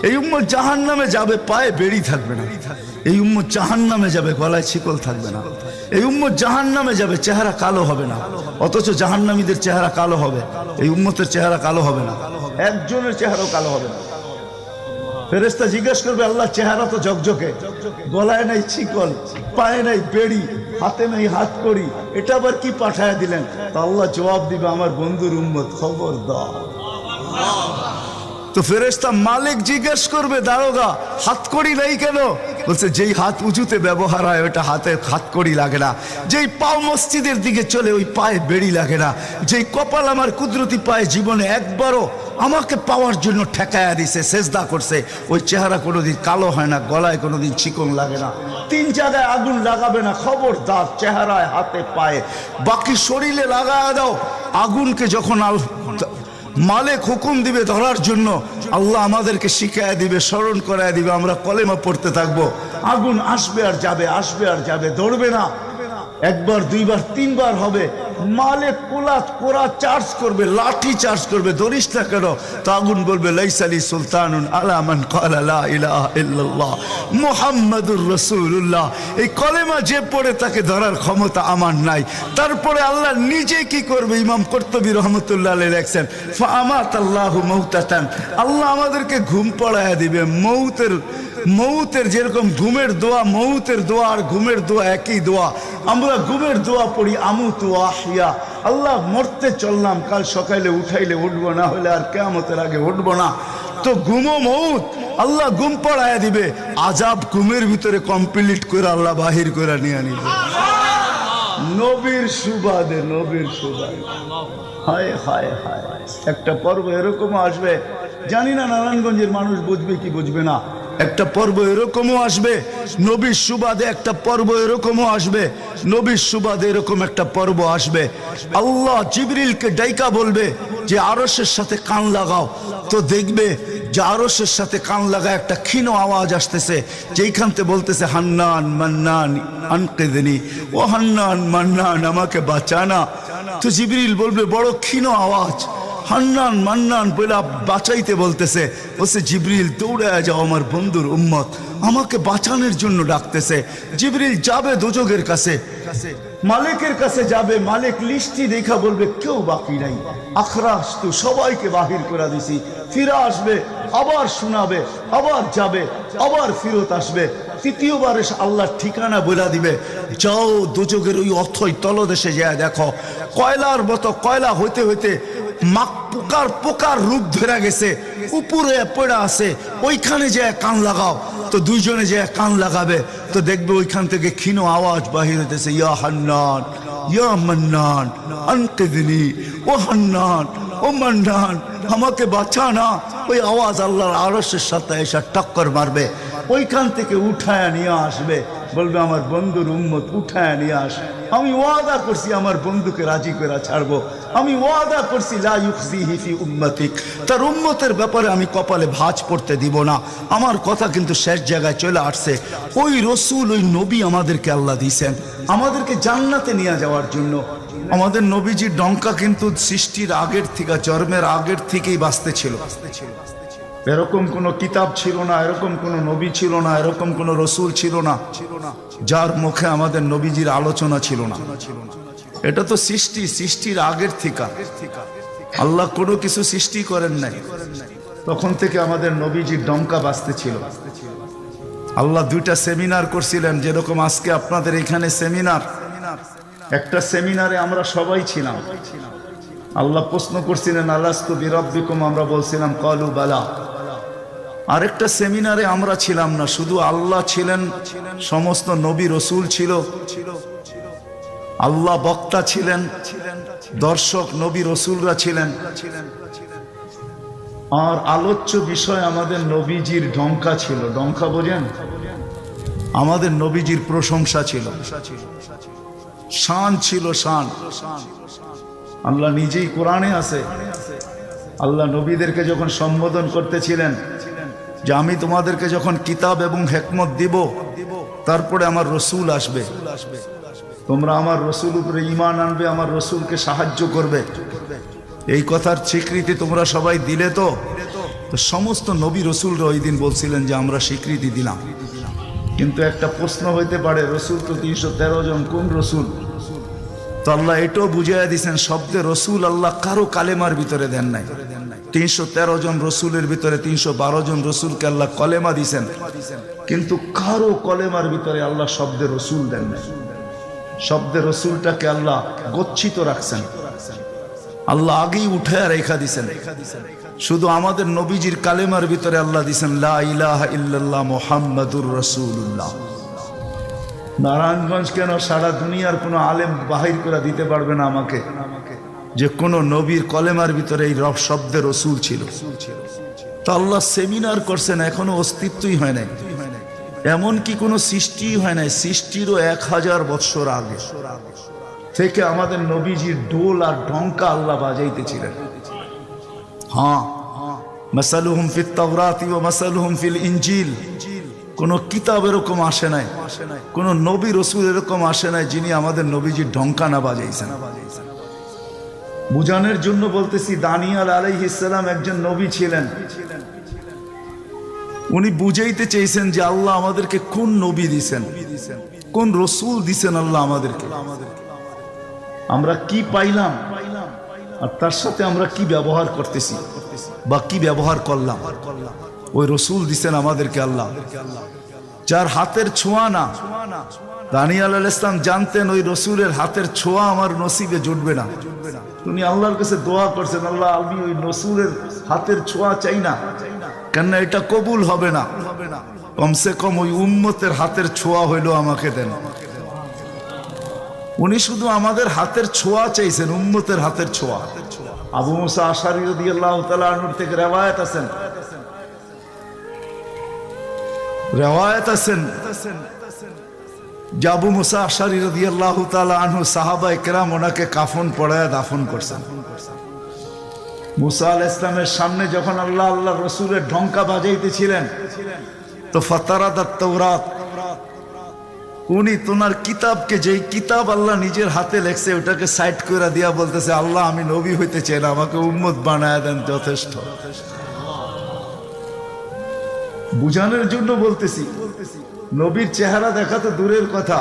এই উম্মত জাহান্নামে যাবে, পায়ে বেড়ি থাকবে না। এই উম্মত জাহান্নামে যাবে, গলায় শিকল থাকবে না। এই উম্মত জাহান্নামে যাবে, চেহারা কালো হবে না। অথচ জাহান্নামীদের চেহারা কালো হবে, এই উম্মতের চেহারা কালো হবে না। একজনের চেহারাও কালো হবে না। ফেরেশতা জিজ্ঞেস করবে, আল্লাহ চেহারা তো ঝকঝকে, গলায় নাই শিকল, পায়ে নাই বেড়ি, হাতে নাই হাত করি, এটা আবার কি পাঠায় দিলেন? তা আল্লাহ জবাব দিবে, আমার বন্ধুর উম্মত, খবরদার। তো ফেরেশতা মালিক জিজ্ঞেস করবে, দারোগা হাতকড়ি নাই কেন? বলছে, যেই হাত উঁচুতে ব্যবহার হয় ওটা হাতে হাতকড়ি লাগে না। যেই পাও মসজিদের দিকে চলে ওই পায়ে বেড়ি লাগে না। যেই কপাল আমার কুদরতি পায়ে জীবনে একবারও আমাকে পাওয়ার জন্য ঠেকায়া দিছে, সেজদা করছে, ওই চেহারা কোনোদিন কালো হয় না, গলায় কোনোদিন চিকন লাগে না। 3 জায়গায় আগুন লাগাবে না, খবরদার। চেহারায়, হাতে, পায়ে, বাকি শরীরে লাগায়া দাও। আগুনকে যখন মালিক হুকুম দিবে ধরার জন্য, আল্লাহ আমাদেরকে শিখায় দিবে, স্মরণ করায় দিবে, আমরা কলেমা পড়তে থাকবো। আগুন আসবে আর যাবে, আসবে আর যাবে, ধরবে না। একবার, দুইবার, 3 বার হবে। মালিক কোরা চার্জ করবে, লাঠি চার্জ করবে, ধরিস না কেন? তো আগুন বলবে, লাইসালি সুলতানুন আলা মান ক্বালা লা ইলাহা ইল্লাল্লাহ মুহাম্মাদুর রাসূলুল্লাহ। এই কলেমা যে পড়ে তাকে ধরার ক্ষমতা আমার নাই। তারপরে আল্লাহ নিজে কি করবে? ইমাম কুরতুবী রাহমাতুল্লাহ আলাইহি লেখছেন, ফাআমাতাল্লাহু মাউতাতান, আল্লাহ আমাদেরকে ঘুম পড়ায়া দিবে। মৌতের যেরকম ঘুমের দোয়া, মৌতের দোয়া আর ঘুমের দোয়া একই দোয়া। আমরা ঘুমের দোয়া পড়ি, আমুতু আহিয়া, আল্লাহ মরতে চললাম, কাল সকালে উঠাইলে উঠবো, না হলে আর কিয়ামতের আগে উঠবো না। তো ঘুমো মৌত, আল্লাহ ঘুম পড়ায়া দিবে। আজাব ঘুমের ভিতরে কমপ্লিট করে আল্লাহ বাহির করে নিয়ে নিবে। নবীর সুবাদে, নবীর সুবাদে। হায় হায় হায়, একটা পর্ব এরকমও আসবে, জানি না নারায়ণগঞ্জের মানুষ বুঝবে কি বুঝবে না। একটা পর্ব এরকমও আসবে, নবীর সুবাদে একটা পর্ব এরকমও আসবে, নবীর সুবাদে এরকম একটা পর্ব আসবে। আল্লাহ জিবরিলকে ডাইকা বলবে যে আরশের সাথে কান লাগাও। তো দেখবে যে আরশের সাথে কান লাগা একটা ক্ষীণ আওয়াজ আসতেছে, যেইখান থেকে বলতেছে, হান্নান মান্নান আনকিদনি, ও হান্নান মান্নান আমাকে বাঁচানা। তো জিবরিল বলবে, বড় ক্ষীণ আওয়াজ, হান্নান মান্নান বলে বাঁচাইতে বলতেছে। বলছে, জিবরিল দৌড়ায় যাও, আমার বন্ধুর উম্মত আমাকে বাঁচানোর জন্য ডাকতেছে। জিবরিল যাবে দোজখের কাছে, মালিকের কাছে যাবে। মালিক লিস্টি দেখা বলবে, কেউ বাকি নাই, আখরাস তো সবাইকে বাহির করে দিছি। ফিরে আসবে, আবার শোনাবে, আবার যাবে, আবার ফিরত আসবে। তৃতীয়বার এসে আল্লাহর ঠিকানা বলে দিবে, যাও দোজখের ওই অথই তলদেশে যায় দেখো, কয়লার মতো কয়লা হইতে হইতে পোকার রূপ ধরে গেছে, উপরে পড়ে আছে, ওইখানে যে কান লাগাও। তো দুইজনে যে কান লাগাবে, তো দেখবে ওইখান থেকে ক্ষীণ আওয়াজ বাহির হইতেছে, ইয়া হান্নান ইয়া মান্নান আনকিদনি, ও হান্নান ও মান্নান আমাকে বাঁচানা। ওই আওয়াজ আল্লাহর আরশের সাথে এসে টক্কর মারবে, ওইখান থেকে উঠায় নিয়ে আসবে, বলবে, আমার বন্ধুর উম্মত উঠায় নিয়ে আস। আমি ওয়াদা করছি আমার বন্ধুকে রাজি করে ছাড়বো। আমি ওয়াদা করছি লা ইউখজিহি ফি উম্মতিক, তার উম্মতের ব্যাপারে আমি কপালে ভাঁজ পড়তে দিব না। আমার কথা কিন্তু শেষ জায়গায় চলে আসছে। ওই রসুল, ওই নবী আমাদেরকে আল্লাহ দিয়েছেন আমাদেরকে জান্নাতে নিয়ে যাওয়ার জন্য। আমাদের নবীজির ডঙ্কা কিন্তু সৃষ্টির আগের থেকে, জন্মের আগের থেকেই বাজতে ছিল। এরকম কোনো কিতাব ছিল না, এরকম কোনো নবী ছিল না, এরকম কোনো রসুল ছিল না যার মুখে আমাদের নবীজির আলোচনা ছিল না। এটা তো সৃষ্টির আগের থেকে। আল্লাহ কোনো কিছু সৃষ্টি করেন নাই, তখন থেকে আমাদের নবীজির ডঙ্কা বাজতে ছিল। আল্লাহ 2টা সেমিনার করছিলেন, যেরকম আজকে আপনাদের এখানে সেমিনার। একটা সেমিনারে আমরা সবাই ছিলাম। আল্লাহ প্রশ্ন করছিলেন, আলাস্তু বিরাব্বিকুম, আমরা বলছিলাম ক্বালু বালা। আরেকটা সেমিনারে আমরা ছিলাম না, শুধু আল্লাহ ছিলেন, সমস্ত নবী রসুল ছিল, আল্লাহ বক্তা ছিলেন, দর্শক নবী রসুলরা ছিলেন, আর আলোচ্য বিষয় আমাদের নবীজির ডঙ্কা ছিল। ডঙ্কা বোঝেন? আমাদের নবীজির প্রশংসা ছিল, শান ছিল, শান। আল্লাহ নিজেই কোরআনে আছে, আল্লাহ নবীদেরকে যখন সম্বোধন করতেছিলেন যে আমি তোমাদেরকে যখন কিতাব এবং হিকমত দিব, তারপরে আমার রসুল আসবে, তোমরা আমার রসুল উপরে ঈমান আনবে, আমার রসুলকে সাহায্য করবে। এই কথার স্বীকৃতি তোমরা সবাই দিলে তো? তো সমস্ত নবী রসুলরা ওই দিন বলছিলেন যে আমরা স্বীকৃতি দিলাম। কিন্তু একটা প্রশ্ন হইতে পারে, রসুল তো 313 জন, কোন রসুল? তো আল্লাহ এটাও বুঝাইয়া দিয়েছেন, শব্দে রসুল আল্লাহ কারো কালেমার ভিতরে দেন নাই। 313 জন রসুলের ভিতরে 312 জন রসুলকে আল্লাহ কলেমা দিছেন, কিন্তু কারো কলেমার ভিতরে আল্লাহ শব্দে রসুল দেন নাই। শব্দে রসুলটাকে আল্লাহ গচ্ছিত রাখছেন, আল্লাহ আগেই উঠে রেখা দিছেন। শুধু আমাদের নবীজির কালেমার ভিতরে আল্লাহ দিছেন লা ইলাহা ইল্লাল্লাহ মুহাম্মাদুর রাসূলুল্লাহ। নারায়ণগঞ্জ কেন, সারা দুনিয়ার কোনো আলেম বাহির করে দিতে পারবে না আমাকে যে কোন নবীর কলেমার ভিতরে এই রব শব্দে রসুল ছিল। তো আল্লাহ সেমিনার করছেন, এখনো অস্তিত্বই হয় নাই, এমনকি কোনো সৃষ্টি হয় নাই। সৃষ্টিরও 1000 বৎসর আগে থেকে আমাদের নবীজির ডোল আর ঢঙ্কা আল্লাহ বাজাইতেছিলেন। হ্যাঁ, মাসালুহুম ফিত তাওরাতি ওয়া মাসালুহুম ফিল ইনজিল। কোন কিতাব এরকম আসে নাই, কোন নবী রসুল এরকম আসে নাই যিনি আমাদের নবীজির ঢঙ্কা না বাজাইছেন। বুঝানোর জন্য বলতেছি, দানিয়াল আলাইহিস সালাম একজন নবী ছিলেন। উনি বুঝাইতে চেয়েছেন যে আল্লাহ আমাদেরকে কোন নবী দিছেন, কোন রসুল দিছেন আল্লাহ আমাদেরকে, আমরা কি পাইলাম আর তার সাথে আমরা কি ব্যবহার করতেছি বা কি ব্যবহার করলাম। ওই রসুল দিছেন আমাদেরকে আল্লাহ, যার হাতের ছোঁয়া না। দানিয়াল আলাইহিস সালাম জানতেন ওই রসুলের হাতের ছোঁয়া আমার নসিবে জুটবে না। উনি আল্লাহর কাছে দোয়া করছেন, আল্লাহ আমি ওই রসুলের হাতের ছোঁয়া চাই না, কেন এটা কবুল হবে না, কমসে কম ওই উম্মতের হাতের ছোঁয়া হইলো আমাকে দেন। উনি শুধু আমাদের হাতের ছোঁয়া চাইছেন, উম্মতের হাতের ছোঁয়া। আবু মুসা আশআরী রাদিয়াল্লাহু তাআলা আনহু থেকে রিওয়ায়াত আছেন যে আবু মুসা আশআরী রাদিয়াল্লাহু তাআলা আনহু সাহাবায়ে কেরাম ওনাকে কাফন পরায়া দাফন করছেন। মুসা আলাইহিস সালামের সামনে যখন আল্লাহ রসুলের ঢঙ্কা বাজাইতেছিলেন, তো ফাতারাদাত তাওরাত, উনি তোমার কিতাবকে, যেই কিতাব আল্লাহ নিজের হাতে লেখছে ওটাকে সাইড করে দিয়া বলতেছে, আল্লাহ আমি নবী হইতে চাই না, আমাকে উম্মত বানায় দেন, যথেষ্ট। বুঝানোর জন্য বলতেছি, নবীর চেহারা দেখা তো দূরের কথা,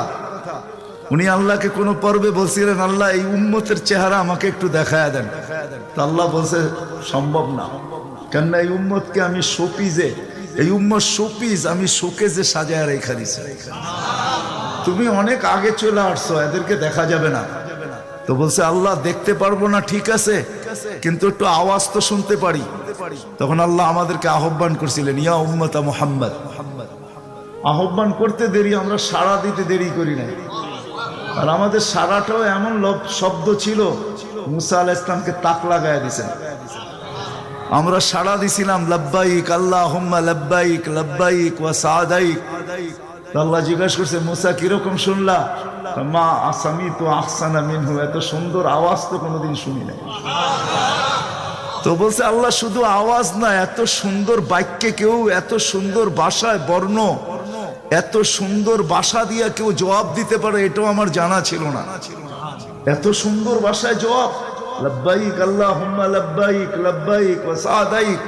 উনি আল্লাহকে কোন পর্বে বলছিলেন, আল্লাহ এই উম্মতের চেহারা আমাকে একটু দেখায় দেন। তো আল্লাহ বলছে সম্ভব না, কেননা এই উম্মতকে আমি শোপিজে, এই উম্মত শোপিজ আমি শোকেজে সাজায় রেখা দিছি। তুমি অনেক আগে চলে আসছো, এদেরকে দেখা যাবে না। তো বলছে আল্লাহ দেখতে পারবো না, ঠিক আছে, কিন্তু একটু আওয়াজ তো শুনতে পারি। তখন আল্লাহ আমাদেরকে আহ্বান করছিলেন, ইয়া উম্মতা মুহাম্মদ। আহ্বান করতে দেরি, আমরা সাড়া দিতে দেরি করি নাই। আর আমাদের সাড়াটাও এমন শব্দ ছিল, মুসা আলাইহিস সালামকে তাক লাগায় দিয়েছেন। আমরা সাড়া দিছিলাম লাব্বাইক আল্লাহুম্মা লাব্বাইক লাব্বাইক ওয়া সাদাইক। আল্লাহ জিজ্ঞাসা করছে, মুসা কিরকম শুনলা? মা আসামিতু আহসানা মিনহু, এত সুন্দর আওয়াজ তো কোনোদিন শুনি নাই। তো বলছে আল্লাহ শুধু আওয়াজ না, এত সুন্দর বাক্যে কেউ, এত সুন্দর ভাষায় বর্ণ, এত সুন্দর ভাষা দিয়া কেউ জবাব দিতে পারে, এটাও আমার জানা ছিল না। এত সুন্দর ভাষায় জবাব, লাব্বাইক আল্লাহুম্মা লাব্বাইক লাব্বাইক ওয়া সাদাইক।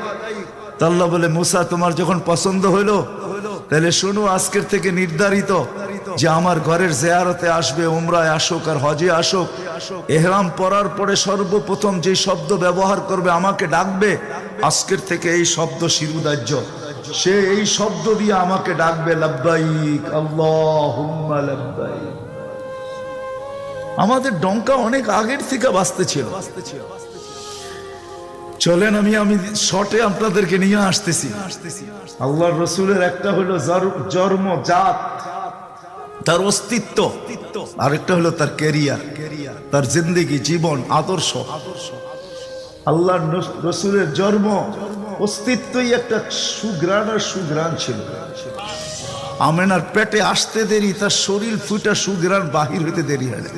আল্লাহ বলে, মুসা তোমার যখন পছন্দ হইলো, তাহলে শোনো, আজকের থেকে নির্ধারিত যে আমার ঘরের জিয়ারতে আসবে, উমরায় আসুক আর হজে আসুক, ইহরাম পরার পরে সর্বপ্রথম যে শব্দ ব্যবহার করবে, আমাকে ডাকবে, আজকের থেকে এই শব্দ শিরুদার্য, সে এই শব্দ দিয়ে আমাকে ডাকবে, লাব্বাইক আল্লাহুম্মা লাব্বাইক। আমাদের ডঙ্কা অনেক আগের থেকে বাজতে ছিল। চলেন আমি শর্টে আপনাদেরকে নিয়ে আসতেছি। আল্লাহর রসুলের একটা হলো জন্ম, জাত, তার অস্তিত্ব, আরেকটা হলো তার ক্যারিয়ার, তার জিন্দেগি, জীবন, আদর্শ। আল্লাহর রসুলের জন্ম, অস্তিত্বই একটা সুঘ্রাণ আর সুঘ্রাণ ছিল। আমেনার পেটে আসতে দেরি, তার শরীর ফুটা সুঘ্রাণ বাহির হইতে দেরি হয় না।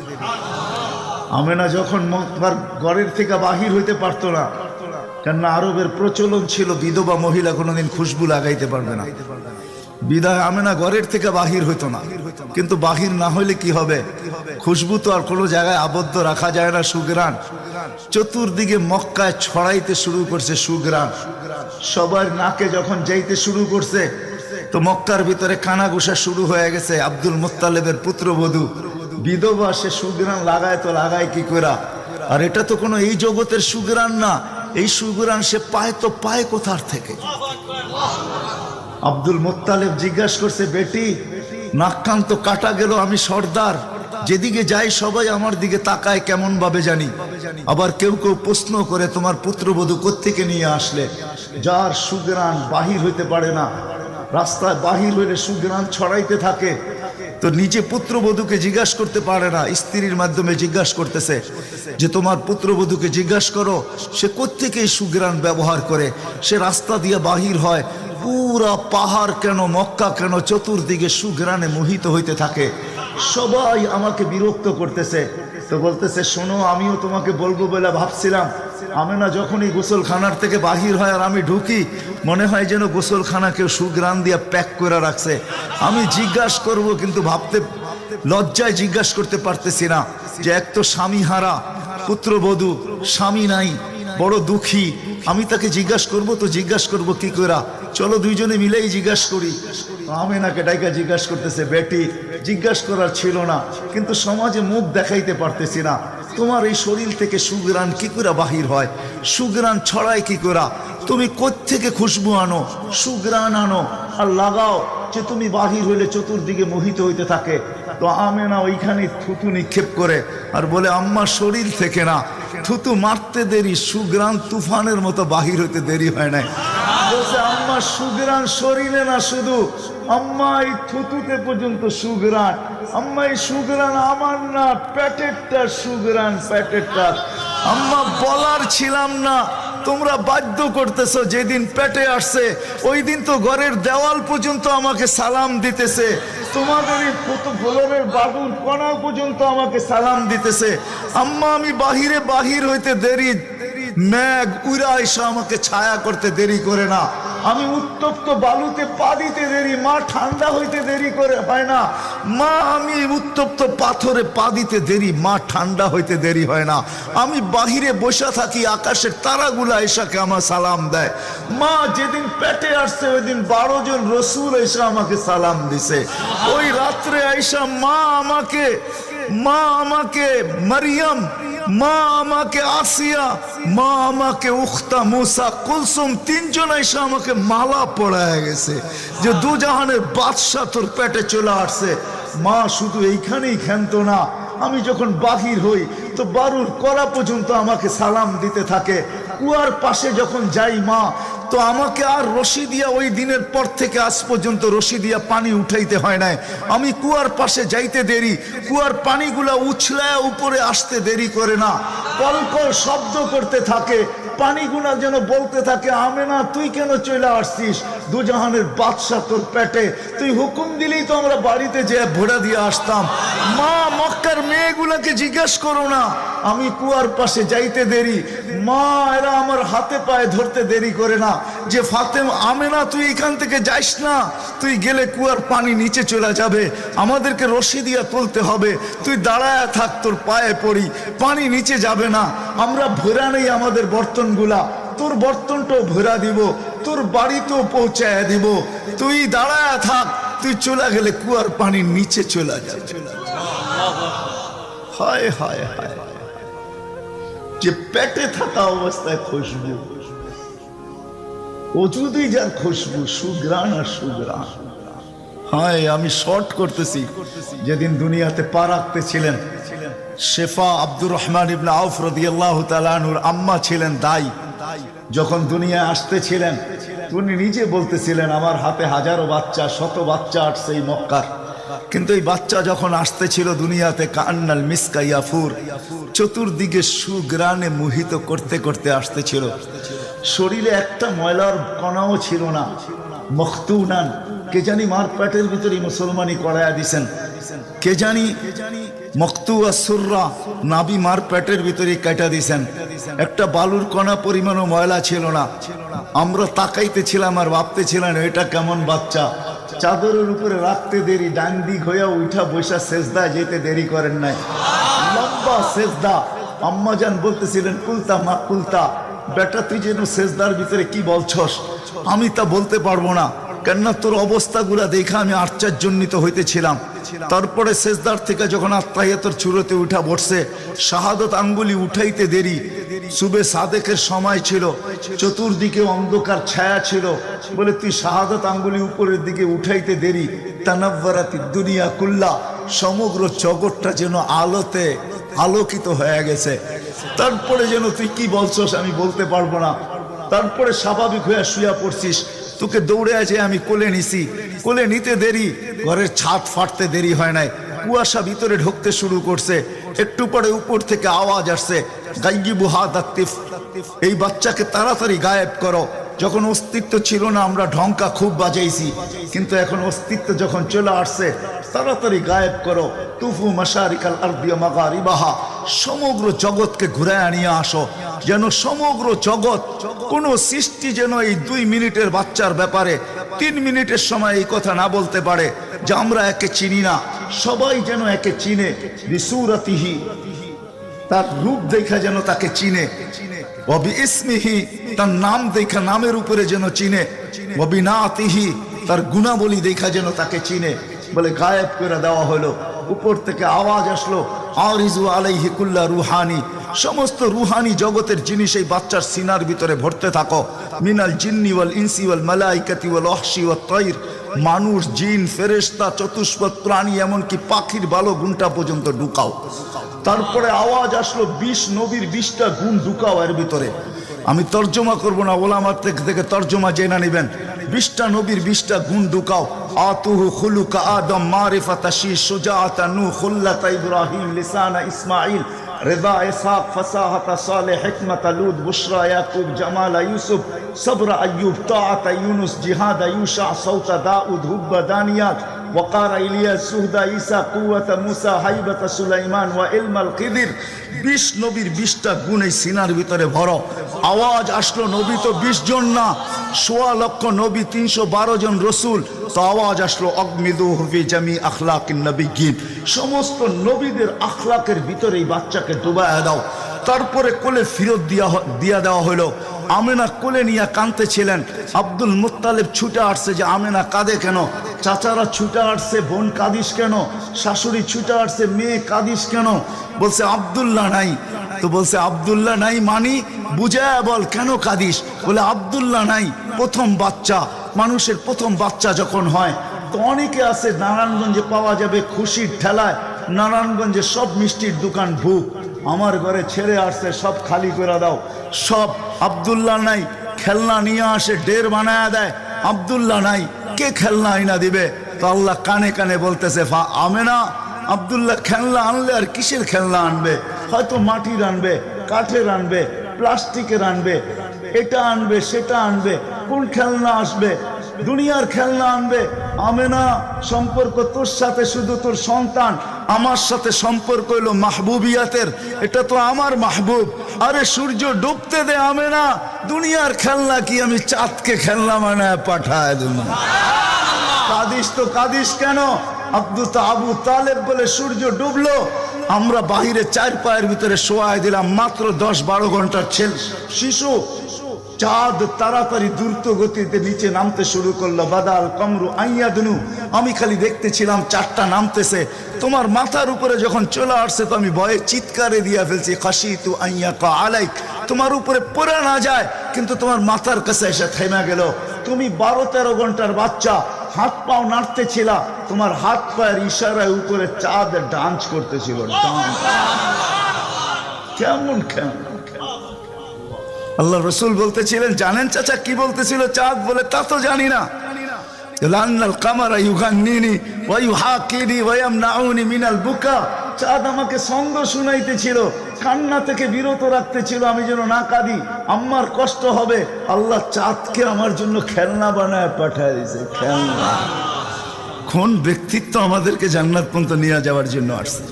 আমেনা যখন তার ঘরের থেকে বাহির হইতে পারতো না, কেননা আরবের প্রচলন ছিল বিধবা মহিলা কোনোদিন খুশবু লাগাইতে পারবে না, বিদায় আমেনা ঘরের থেকে বাহির হইতো না। কিন্তু বাহির না হইলে কি হবে, খুশবু তো আর কোনো জায়গায় আবদ্ধ রাখা যায় না। সুঘ্রাণ চতুর্দিকে মক্কায় ছড়াইতে শুরু করছে, সুঘ্রাণ। সবার নাকে যখন যাইতে শুরু করছে তো মক্কার ভিতরে কানাঘুষা শুরু হয়ে গেছে। আব্দুল মুত্তালিবের পুত্রবধূ বিধবা, সে সুগ্রাণ লাগায় তো লাগায় কি করা? আর এটা তো কোনো এই জগতের সুগ্রাণ না, এই সুগ্রাণ সে পায় তো পায় কোথার থেকে? আব্দুল মুত্তালিব জিজ্ঞাসা করছে, বেটি নাক কান তো কাটা গেল, আমি সর্দার, যেদিকে যাই সবাই আমার দিকে তাকায় কেমন ভাবে জানি। আবার কেউ কেউ প্রশ্ন করে, তোমার পুত্রবধূ কোত্থেকে নিয়ে আসলে? যার সুগ্রাণ বাহির হইতে পারে না, রাস্তায় বাহির হইলে সুগ্রাণ ছড়াইতে থাকে, তো নিজে পুত্রবধূকে জিজ্ঞাসা করতে পারে না, স্ত্রীর মাধ্যমে জিজ্ঞাসা করতেছে যে তোমার পুত্রবধূকে জিজ্ঞাসা করো সে কোত্থেকে এই সুগ্রাণ ব্যবহার করে। সে রাস্তা দিয়ে বাহির হয়, পুরা পাহাড় কেন, মক্কা কেন, চতুর্দিকে সুগ্রাণে মোহিত হইতে থাকে। সবাই আমাকে বিরক্ত করতেছে। তো বলতেছে, শোনো, আমিও তোমাকে বলবো বলে ভাবছিলাম। আমেনা যখনই গোসলখানার থেকে বাহির হয় আর আমি ঢুকি, মনে হয় যেন গোসলখানা কেউ সুগ্রাণ দিয়ে প্যাক করে রাখছে। আমি জিজ্ঞাসা করব, কিন্তু ভাবতে লজ্জায় জিজ্ঞাসা করতে পারতেছি না, যে এক তো স্বামী হারা পুত্রবধূ, স্বামী নাই, বড় দুঃখী, আমি তাকে জিজ্ঞাসা করব তো জিজ্ঞাসা করব কি করা? চলো দুইজনে মিলেই জিজ্ঞাসা করি। আমেনাকে ডাইকা জিজ্ঞাসা করতেছে, বেটি জিজ্ঞাসা করার ছিল না, কিন্তু সমাজে মুখ দেখাইতে পারতেছি না, তোমার এই শরীর থেকে সুগ্রাণ কি করে বাহির হয়? সুগ্রাণ ছড়ায় কি করে? তুমি কোত্থেকে খুশবু আনো, সুগ্রাণ আনো আর লাগাও, যে তুমি বাহির হইলে চতুর্দিকে মোহিত হইতে থাকে। তো আমেনা ওইখানে থুতু নিক্ষেপ করে আর বলে, আম্মা শরীর থেকে না, থুতু মারতে দেরি, সুগ্রাণ তুফানের মতো বাহির হইতে দেরি হয় নাই। বলছে, আম্মা সুগ্রাণ শরীরে না, শুধু আম্মা এই থুতুতে পর্যন্ত সুগ্রাণ। আম্মা এই সুগ্রাণ আমার না, পেটেরটা সুগ্রাণ, পেটেরটা। আম্মা বলার ছিলাম না, তোমরা বাধ্য করতেছো। যেদিন পেটে আসছে ওই দিন তো ঘরের দেওয়াল পর্যন্ত আমাকে সালাম দিতেছে, তোমাদের এই ফ্লোরের বাবুর কোণা পর্যন্ত আমাকে সালাম দিতেছে। আম্মা আমি বাহিরে বাহির হইতে দেরি, মেঘ উড়া এসে আমাকে ছায়া করতে দেরি করে না। আমি উত্তপ্ত বালুতে পা দিতে দেরি, মা ঠান্ডা হইতে দেরি করে হয় না। মা আমি উত্তপ্ত পাথরে পা দিতে দেরি, মা ঠান্ডা হইতে দেরি হয় না। আমি বাহিরে বসে থাকি, আকাশের তারাগুলা এসাকে আমার সালাম দেয়। মা যেদিন পেটে আসছে ওই দিন 12 জন রসুল এসে আমাকে সালাম দিছে। ওই রাত্রে আইসা মা আমাকে মারিয়াম, মা আমাকে আসিয়া, মা আমাকে উখতা মুসা কুলসুম, 3 জন এসে আমাকে মালা পড়ায় গেছে যে দুজাহানের বাদশা তোর পেটে চলে আসছে। মা শুধু এইখানেই ক্ষান্ত না, আমি যখন বাহির হই তো বারুর করা পর্যন্ত আমাকে সালাম দিতে থাকে। কুয়ার পাশে যখন যাই মা, তো আমাকে আর রশি দিয়া, ওই দিনের পর থেকে আজ পর্যন্ত রশি দিয়া পানি উঠাইতে হয় নাই। আমি কুয়ার পাশে যাইতে দেরি, কুয়ার পানিগুলা উছলায় উপরে আসতে দেরি করে না, কলকল শব্দ করতে থাকে, পানিগুলা যেন বলতে থাকে, আমেনা তুই কেন চলে আসছিস? দুজাহানের বাদশা তোর পেটে, তুই হুকুম দিলেই তো আমরা বাড়িতে যেয়ে ভোড়া দিয়ে আসতাম। মা মক্কার মেয়েগুলাকে জিজ্ঞাসা করো না, আমি কুয়ার পাশে যাইতে দেরি, মা এরা আমার হাতে পায়ে ধরতে দেরি করে না, যে ফাতেমা, আমেনা তুই এখান থেকে যাইস না, তুই গেলে কুয়ার পানি নিচে চলে যাবে, আমাদেরকে রশি দিয়া তুলতে হবে, তুই দাঁড়ায় থাক, তোর পায়ে পড়ি, পানি নিচে যাবে না, আমরা ভরা নেই আমাদের বর্তনগুলা, তোর বর্তনটাও ভরা দিব, তোর বাড়িতেও পৌঁছায় দিব, তুই দাঁড়ায় থাক, তুই চলে গেলে কুয়ার পানি নিচে চলে যাবে। হায় হায় হায়, যে পেটে থাকা অবস্থায় খুশবু, ওজুদি যার খুশবু, সুগ্রাণ আর সুগ্রাণ। হায়, আমি শর্ট করতেছি। যেদিন দুনিয়াতে পা রাখতেছিলেন, শেফা আব্দুর রহমান ইবনে আউফ রাদিয়াল্লাহু তাআলা আনহুর আম্মা ছিলেন দাই। যখন দুনিয়ায় আসতেছিলেন, উনি নিজে বলতেছিলেন, আমার হাতে হাজারো বাচ্চা, শত বাচ্চা আসছে এই মক্কার, কিন্তু এই বাচ্চা যখন আসতেছিল দুনিয়াতে, কান্নাল মিসকা ইয়াফুর, চতুর্দিকে সুগ্রাণে মোহিত করতে করতে আসতেছিল। শরীরে একটা ময়লার কণাও ছিল না। মখতুনান, কে জানি মার পেটের ভিতরে মুসলমানি করায়া দিছেন, কে জানি মখতুয়া সুররা, নাবি মার পেটের ভিতরে কাটা দিছেন। একটা বালুর কণা পরিমাণও ময়লা ছিল না। আমরা তাকাইতেছিলাম আর ভাবতেছিলাম, এটা কেমন বাচ্চা। চাদরের উপরে রাখতে দেরি, ডান দিক হইয়া উঠা বৈশা সেজদা যেতে দেরি করেন নাই, লম্বা সেজদা। আম্মা জান বলতেছিলেন, কুলতা মা কুলতা, বেটা তুই যেন সেজদার ভিতরে কি বলছস, আমি তা বলতে পারবো না, কেননা তোর অবস্থাগুলা দেখে আমি আশ্চর্যান্বিত হইতেছিলাম। তারপরে সেজদার থেকে যখন আত্মাহিয়াতের চূড়াতে উঠা বসছে, শাহাদত আঙ্গুলি উঠাইতে দেরি, সুবে সাদেকের সময় ছিল, চতুর্দিকে অন্ধকার ছায়া ছিল, বলে তুই শাহাদত আঙ্গুলি উপরের দিকে উঠাইতে দেরি, তানাব্বারাতি দুনিয়া কুল্লা, সমগ্র জগৎটা যেন আলোতে আলোকিত হয়ে গেছে। তারপরে যেন তুই কি বলছস আমি বলতে পারবো না। তারপরে স্বাভাবিক হয়ে শুয়া পড়ছিস, তোকে দৌড়ে আছে আমি কোলে নিছি, কোলে নিতে দেরি, ঘরের ছাদ ফাটতে দেরি হয় নাই, কুয়াশা ভিতরে ঢুকতে শুরু করছে, একটু পরে উপর থেকে আওয়াজ আসছে, গাইয়িবু হাদা তিফ, এই বাচ্চাকে তাড়াতাড়ি গায়েব করো। যখন অস্তিত্ব ছিল না আমরা ঢঙ্কা খুব বাজাইছি, কিন্তু এখন অস্তিত্ব যখন চলে আসছে, তাড়াতাড়ি গায়েব করো। তুফু মাশারিকাল আরদি ওয়া মাগারিবাহা, সমগ্র জগৎকে ঘুরায় নিয়ে আসো, যেন সমগ্র জগৎ, কোন সৃষ্টি যেন এই 2 মিনিটের বাচ্চার ব্যাপারে 3 মিনিটের সময় এই কথা না বলতে পারে যে আমরা একে চিনি না। সবাই যেন একে চিনে, বিসুরাতিহি, তার রূপ দেখা যেন তাকে চিনে, ওয়াবি ইসমিহি, তার নাম দেখা নামের উপরে যেন চিনে, ওয়াবি নাতিহি, তার গুণাবলী দেখা যেন তাকে চিনে। বলে গায়েব করে দেওয়া হলো। উপর থেকে আওয়াজ আসলো, আরিজু আলাইহি কুল্লা রুহানি, সমস্ত রুহানি জগতের জিনিস এই বাচ্চার সিনার ভিতরে ভরতে থাকো। মিনাল জিন্নি ওয়াল ইনসি ওয়াল মালাইকাতি ওয়াল ওয়াহশি ওয়াত তাইর, মানুষ, জিন, ফেরেশতা, চতুষ্পদ প্রাণী, এমনকি পাখির বালো গুণটা পর্যন্ত ঢুকাও। তারপরে আওয়াজ আসলো 20 নবীর 20টা গুণ ঢুকাও এর ভিতরে। আমি তর্জমা করব না, ওলামার থেকে তর্জমা জেনে নেবেন। 20টা নবীর 20টা গুণ ঢুকাও। আতুহু খুলুকা আদম, মারিফাতা শীশ, সুজাআতা নূহ, খুল্লাতা ইব্রাহিম, লিসানা ইসমাঈল, রিদা ইসহাক, ফাসাহাতা সালেহ, হিকমাতা লূত, বুশরা ইয়াকুব, জামালা ইউসুফ, সবরা আইয়ুব, তাআতা ইউনুস, জিহাদা ইউশা, সৌতা দাউদ, হুব্বা দানিয়াত, ওয়াকারা ইলিয়াস, সুহদা ঈসা, কুওয়াতা মুসা, হাইবাতা সুলাইমান, ওয়া ইলমাল খিদির। 20 নবীর 20টা গুণ এই সিনার ভিতরে ভরো। আওয়াজ আসলো, নবী তো 20 জন না, 1.25 লক্ষ নবী, 312 জন রসুল। তো আওয়াজ আসলো, অগমিদুহু ফি জামি আখলাকিন নবিয়্যিন, সমস্ত নবীদের আখলাকের ভিতরে এই বাচ্চাকে ডুবায়া দাও। তারপরে কোলে ফিরত দিয়া দেওয়া হলো। আমেনা কোলে নিয়ে কাঁদতেছিলেন। আব্দুল মুত্তালিব ছুটে আসছে যে আমেনা কাঁদে কেন, চাচারা ছুটে আসছে, বোন কাঁদিস কেন, শাশুড়ি ছুটে আসছে, মেয়ে কাঁদিস কেন? বলছে আব্দুল্লাহ নাই। তো বলছে আব্দুল্লাহ নাই মানি বুঝায় বল, কেন কাঁদিস? বলে আব্দুল্লাহ নাই, প্রথম বাচ্চা, মানুষের প্রথম বাচ্চা যখন হয়, তো অনেকে আছে নারায়ণগঞ্জে পাওয়া যাবে খুশির ঠেলায়, নারায়ণগঞ্জে সব মিষ্টির দোকান বুক, আমার ঘরে ছেড়ে আসছে, সব খালি করে দাও। সব আব্দুল্লাহ নাই, খেলনা নিয়ে আসে, ডের বানায় দেয়, আব্দুল্লাহ নাই, কে খেলনা আইনা দিবে? তো আল্লাহ কানে কানে বলতেছে, আমেনা, আব্দুল্লাহ খেলনা আনলে আর কিসের খেলনা আনবে? হয়তো মাটির আনবে, কাঠের আনবে, প্লাস্টিকের আনবে, এটা আনবে, সেটা আনবে, কোন খেলনা আসবে? দুনিয়ার খেলনা আনবে। আমেনা, সম্পর্ক তোর সাথে শুধু তোর সন্তান, আমার সাথে সম্পর্ক হলো মাহবুবিয়াতের, এটা তো আমার মাহবুব। আরে সূর্য ডুবতে দে আমেনা, দুনিয়ার খেলনা কি আমি চাঁদকে খেলনা বানায় পাঠায় দেব? কাঁদিস তো কাঁদিস কেন? আবু তালেব বলে সূর্য ডুবলো, আমরা বাহিরে 4 পায়ের ভিতরে শোয়াই দিলাম, মাত্র 10-12 ঘন্টার শিশু। চাঁদ তাড়াতাড়ি দ্রুত গতিতে নিচে নামতে শুরু করলো। বাদাল কমরু আইয়াদনু, আমি খালি দেখতেছিলাম 4টা নামতেছে। তোমার মাথার উপরে যখন চলে আসছে তো আমি ভয়ে চিৎকারে দিয়া ফেলছি, খাশিতু আইয়াকা আলাইক, তোমার উপরে পড়ে না যায়, কিন্তু তোমার মাথার কাছে এসে থেমে গেল। তুমি 12-13 ঘন্টার বাচ্চা, হাত পাও নাড়তেছিল, তোমার হাত পায়ের ইশারায় উপরে চাঁদ ডান্স করতেছিল। কেমন কেমন আল্লাহ রসুল বলতেছিলেন, জানেন চাচা কি বলতেছিল চাঁদ? বলে তা তো জানি না। চাঁদ আমাকে সঙ্গ শুনাইতেছিল, কান্না থেকে বিরত রাখতেছিল, আমি যেন না কাঁদি, আমার কষ্ট হবে। আল্লাহ চাঁদকে আমার জন্য খেলনা বানায় পাঠায় দিয়েছে। খেলনা, কোন ব্যক্তিত্ব আমাদেরকে জান্নাত পর্যন্ত নিয়ে যাওয়ার জন্য আসছে।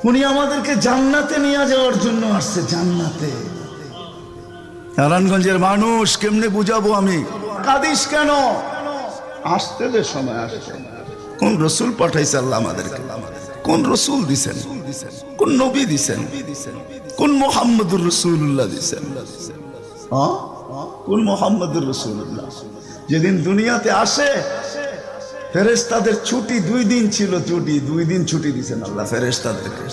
উনি আমাদেরকে জান্নাতে নিয়ে যাওয়ার জন্য আসছে। জান্নাতে নারায়ণগঞ্জের মানুষ কেমনে বুঝাবো আমি? কাঁদিস কেন? আসতে দে, সময় আসছে। কোন রসুল পাঠাইছে আল্লাহ আমাদেরকে? কোন রসুল দিছেন, কোন নবী দিছেন, কোন মুহাম্মদুর রাসূলুল্লাহ দিছেন? কোন মুহাম্মদুর রাসূলুল্লাহ? যেদিন দুনিয়াতে আসে ফেরেশতাদের ছুটি 2 দিন ছিল, 2 দিন ছুটি দিছেন আল্লাহ ফেরেশতাদেরকে।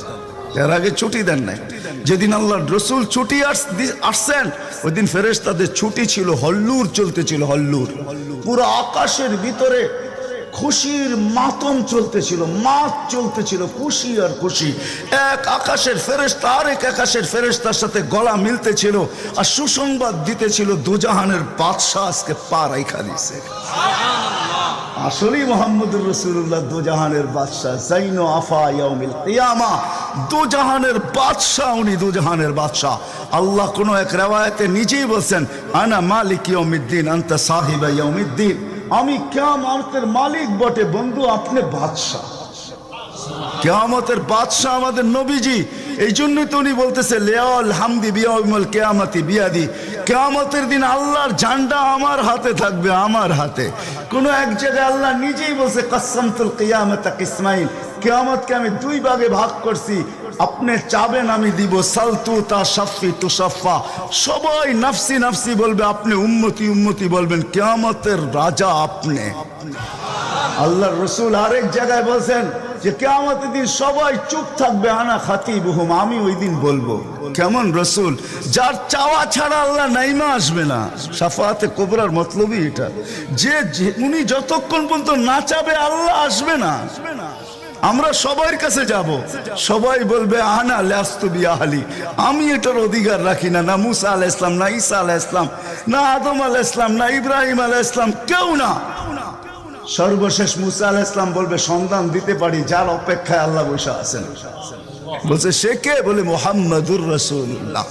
এর আগে ছুটি দেন নাই। যেদিন আল্লাহর রাসূল ছুটি আসছেন ওই দিন ফেরেশতাদের ছুটি ছিল, হল্লুর চলতেছিল, হল্লুর। পুরো আকাশের ভিতরে খুশির মাতম চলতেছিল, মাত চলতেছিল, খুশি আর খুশি। এক আকাশের ফেরেশতা আরেক আকাশের ফেরেশতার সাথে গলা মিলতেছিল আর সুসংবাদ দিতেছিল দোজাহানের বাদশাহ আজকে পা রাইখা দিছে। আসলেই মুহাম্মদুর রাসূলুল্লাহ দোজাহানের বাদশাহ, জাইনু আফা ইয়াউমিল কিয়ামা, দোজাহানের বাদশাহ উনি, দোজাহানের বাদশাহ। আল্লাহ কোন এক রিওয়ায়াতে নিজেই বলছেন, আনা মালিক ইয়াউমিদ্দিন আনতা সাহিবা ইয়াউমিদ্দিন, আমি কিয়ামতের মালিক বটে বন্ধু, আপনি বাদশাহ। কিয়ামতের বাদশাহ আমাদের নবীজি। এই জন্যই তো উনি বলতেছে লিয়াল হামদি বিয়াউমিল কিয়ামতি বিয়াদি, কিয়ামতের দিন আল্লাহর ঝান্ডা আমার হাতে থাকবে, আমার হাতে। কোন এক জায়গায় আল্লাহ নিজেই বলছে কাসসামতুল কিয়ামাতা কিসমাইন, কিয়ামতকে আমি 2 ভাগে ভাগ করছি, আপনি চাবেন আমি দিব, সালতু তা শাফি তুসাফা, সবাই নাফসি নাফসি বলবে, আপনি উম্মতি উম্মতি বলবেন, কিয়ামতের রাজা আপনি। আল্লাহর রাসূল আরেক জায়গায় বলছেন যে কিয়ামতের দিন সবাই চুপ থাকবে, আনা খাতিবুহুম, আমি ওই দিন বলবো। কেমন রাসূল, যার চাওয়া ছাড়া আল্লাহ নাইমা আসবে না। শাফাআতে কুবরার মতলবই এটা, যে উনি যতক্ষণ পর্যন্ত না চাবে আল্লাহ আসবে না। আমরা সবার কাছে যাব, সবাই বলবে আনা লাস্তু বিআহলি, আমি এটার অধিকার রাখি না। না মুসা আলাইহিস সালাম, না ঈসা আলাইহিস সালাম, না আদম আলাইহিস সালাম, না ইব্রাহিম আলাইহিস সালাম, কেউ না। সর্বশেষ মুসা আলাইহিস সালাম বলবে সন্ধান দিতে পারি, যার অপেক্ষায় আল্লাহ বসে আছেন। বলছে সে কে? বলে মুহাম্মাদুর রাসূলুল্লাহ।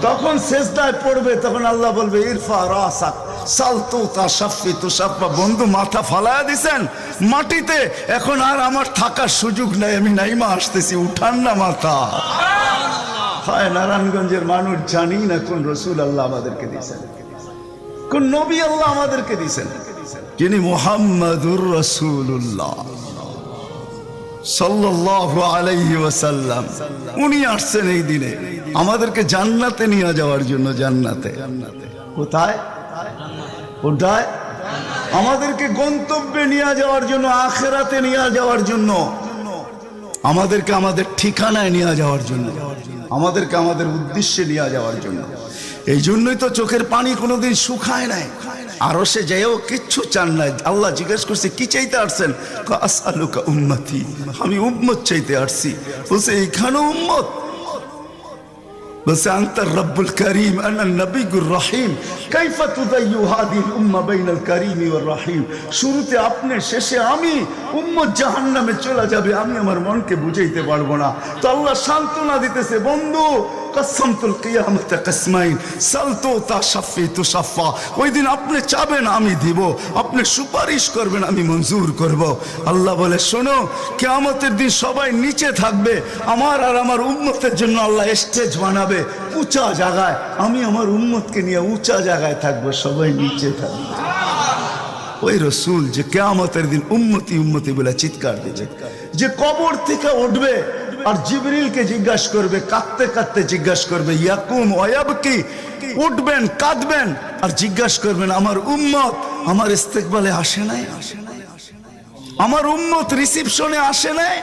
তখন সিজদায় পড়বে, তখন আল্লাহ বলবে ইরফা রাসাক সালতু তা শাফি তুসাফা, বন্ধু মাথা ফালায়া দিছেন মাটিতে, এখন আর আমার থাকার সুযোগ নাই, আমি নাইমা আসতেছি, উঠান না মাথা। হায় নারায়ণগঞ্জের মানুষ, জানি না কোন রাসূল আল্লাহ আমাদেরকে দিয়েছেন, কোন নবী আল্লাহ আমাদেরকে দিয়েছেন, যিনি মুহাম্মাদুর রাসূলুল্লাহ সাল্লাল্লাহু আলাইহি ওয়াসাল্লাম। উনি আসছেন এই দিনে আমাদেরকে জান্নাতে নিয়ে যাওয়ার জন্য। জান্নাতে কোথায়? কোথায়? আমাদেরকে গন্তব্যে নিয়ে যাওয়ার জন্য, আখিরাতে নিয়ে যাওয়ার জন্য, আমাদেরকে আমাদের ঠিকানায় নিয়ে যাওয়ার জন্য, আমাদেরকে আমাদের উদ্দেশ্যে নিয়ে যাওয়ার জন্য। এই জন্যই তো চোখের পানি কোনোদিন শুকায় নাই। আরো সে যাইও কিচ্ছু চান নাই। আল্লাহ জিজ্ঞেস করছে কি চাইতে আসছেন? আসআলুকা উম্মতি, আমি উম্মত চাইতে আসছি। বলছে এইখানে উম্মত? বলছে আনতার রব্বুল করিম আনা নবিয়ুর রহিম, কাইফা তুদাইয়ু হাদিহিল উম্মাহ বাইনাল করিম ওয়ার রহিম। শুরুতে আপনি, শেষে আমি, উম্মত জাহান্নামে চলে যাবে, আমি আমার মনকে বুঝাইতে পারবো না। তো আল্লাহ সান্ত্বনা দিতেছে, বন্ধু কাসসামতুল কিয়ামাতা কিসমাইন সালতু তা শাফি তুসাফা, ওই দিন আপনি চাবেন আমি দিব, আপনি সুপারিশ করবেন আমি মঞ্জুর করব। আল্লাহ বলে শোনো, কিয়ামতের দিন সবাই নিচে থাকবে, আমার আর আমার উম্মতের জন্য আল্লাহ স্টেজ বানাবে উঁচা জায়গায়, আমি আমার উম্মতকে নিয়ে উঁচা জায়গায় থাকবো, সবাই নিচে থাকবে। ওই রাসূল যে কিয়ামতের দিন উম্মতি উম্মতি বলে চিৎকার দিবে, যে কবর থেকে উঠবে আর জিবরিলকে জিজ্ঞাসা করবে, কাঁদতে কাঁদতে জিজ্ঞাসা করবে ইয়াকুম ওয়ায়াবকি, উঠবেন কাঁদবেন আর জিজ্ঞাসা করবেন আমার উম্মত আমার ইস্তেকবালে আসে নাই, আমার উম্মত রিসিপশনে আসে নাই,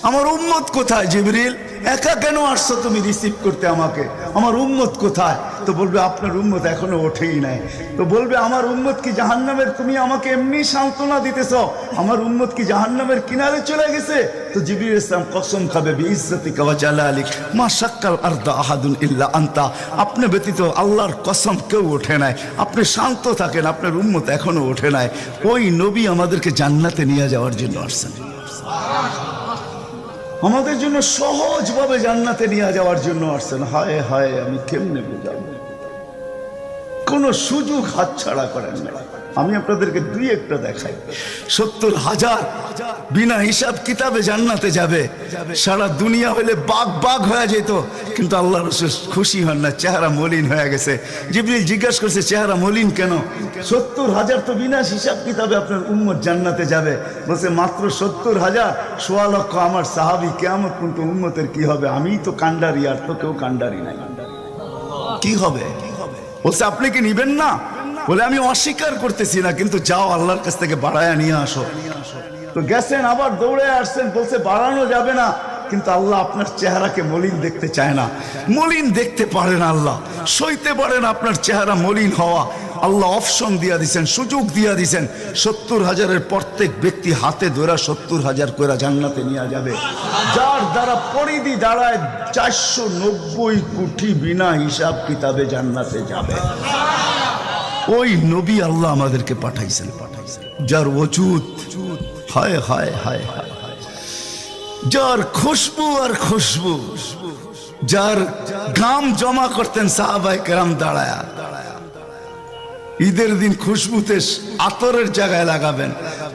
আমার উম্মত কোথায়? জিবরিল একা কেন আসছো তুমি রিসিভ করতে আমাকে? আমার উম্মত কোথায়? তো বলবে আপনার উম্মত এখনো ওঠেই নাই। তো বলবে আমার উম্মত কি জাহান্নামের? তুমি আমাকে এমনি সান্ত্বনা দিতেছ, আমার উম্মত কি জাহান্নামের কিনারে চলে গেছে? তো জিবরিল ইসলাম কসম খাবে বিইজ্জতিকা ওয়া জালালিক মা শাক্কাল আরদা আহাদুন ইল্লা আনতা, আপনি ব্যতীত আল্লাহর কসম কেউ ওঠে নাই, আপনি শান্ত থাকেন, আপনার উম্মত এখনো ওঠে নাই। ওই নবী আমাদেরকে জান্নাতে নিয়ে যাওয়ার জন্য আসছেন, আমাদের জন্য সহজভাবে জান্নাতে নিয়ে যাওয়ার জন্য আসছেন। হায় হায়, আমি কেমনে বোঝাবো? কোনো সুযোগ হাতছাড়া করেন না। আমি আপনাদেরকে দুই একটা দেখাই। 70,000 বিনা হিসাব কিতাবে জান্নাতে যাবে। সারা দুনিয়া হলে বাগ বাগ হয়ে যেত, কিন্তু আল্লাহ রাসূল খুশি হন না, চেহারা মলিন হয়ে গেছে। জিবরিল জিজ্ঞাসা করছে, চেহারা মলিন কেন? 70,000 তো বিনা হিসাব কিতাবে আপনার উম্মত জান্নাতে যাবে। বলছে মাত্র 70,000, 1.25 লক্ষ আমার সাহাবী, কিয়ামত পর্যন্ত উম্মতের কি হবে? আমিই তো কান্ডারি, আর তো কেউ কান্ডারি নাই, কি হবে? বলছে আপনি কি নিবেন না? বলে আমি অস্বীকার করতেছি না, কিন্তু যাও আল্লাহর কাছ থেকে বাড়ায়া নিয়ে আসো। তো গেছেন, আবার দৌড়ে আসছেন, বলছে বাড়ানো যাবে না, কিন্তু আল্লাহ আপনার চেহারাকে মলিন দেখতে চায় না। মলিন দেখতে পারেন আল্লাহ, সইতে পারেন আপনার চেহারা মলিন হওয়া। আল্লাহ অপশন দিয়া দিছেন, সুযোগ দিয়া দিছেন। 70,000-এর প্রত্যেক ব্যক্তি হাতে ধরা 70,000 করে জান্নাতে নিয়ে যাবে। যার দ্বারা পরিধি দাঁড়ায় 490 কোটি বিনা হিসাব কিতাবে জান্নাতে যাবে। ওই নবী আল্লাহ আমাদেরকে পাঠাইছেন, যার ওজুদ হায় হায় হায় হায়, যার খুশবু আর খুশবু, যার ঘাম জমা করতেন সাহাবায়ে কেরাম দাঁড়ায়া। ঈদের দিন খুশবুতে আতরের জায়গায় লাগাবেন।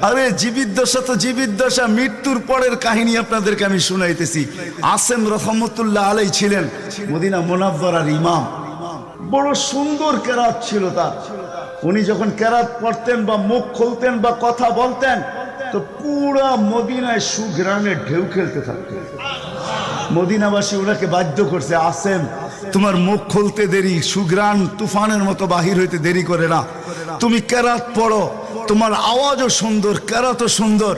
আরে জীবিত দশা তো জীবিত দশা, মৃত্যুর পরের কাহিনী আপনাদেরকে আমি শুনাইতেছি। আসেম রহমতুল্লাহ আলাইহি ছিলেন মদিনা মুনাওয়ারার ইমাম। বড় সুন্দর কেরাত ছিল তার। উনি যখন কেরাত পড়তেন বা মুখ খুলতেন বা কথা বলতেন, তো পুরা মদিনায় সুঘ্রাণের ঢেউ খেলতে থাকতো। মদিনাবাসী ওনাকে বাধ্য করছে, আসেম তোমার মুখ খুলতে দেরি, সুঘ্রাণ তুফানের মতো বাহির হইতে দেরি করে না, তুমি কেরাত পড়ো, তোমার আওয়াজও সুন্দর, কেরাতও সুন্দর।